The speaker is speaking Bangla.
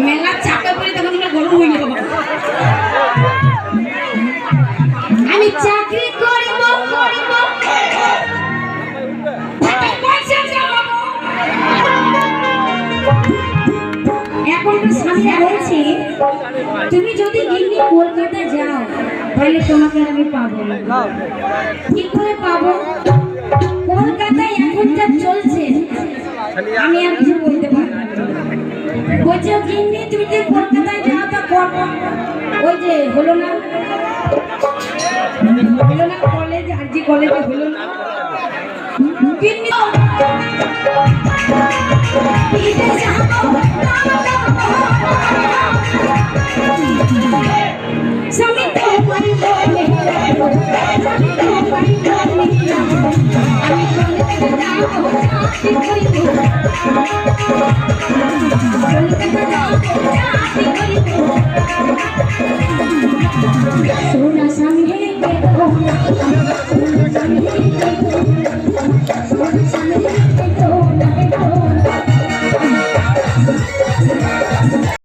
মেলা চাপে পড়ে তখন গরম হয়ে গেল। আমি চাকরি করব এখন তো সামনে বলছি তুমি যদি গিন্নি কলকাতায় যাও তাহলে তোমাকে আমি পাবো না। কি করে পাবো? কলকাতায় এখন যা চলছে আমি আর কিছু বলতে পারবো না। বলছে গিন্নি তুমি যে কলকাতায় যাও তা করবো ওই যে হলো না কলেজ আর জি কলেজে হলো না গিন্নি সমিতি আমি সোনা সামনে